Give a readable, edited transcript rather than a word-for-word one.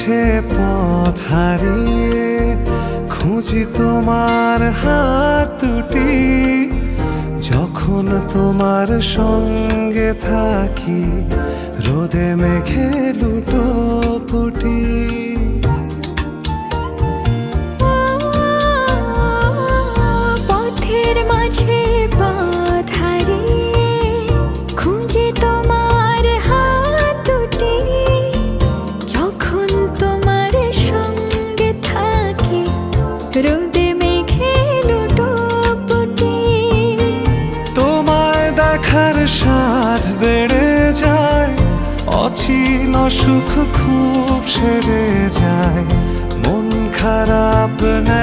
মাঝে পথ হারিয়ে খুঁজি তোমার হাত দুটি। যখন তোমার সঙ্গে থাকি রোদে মেঘে লুটোপুটি। পথের মাঝে পথ হারিয়ে খুঁজে তোমার হাত দুটি। যখন তোমার সঙ্গে থাকি রোদে মেঘে লুটোপুটি। তোমায় দেখার স্বাদ বেড়ে যায়, অচিন সুখ খুব সেরে যায়। মন খারাপ না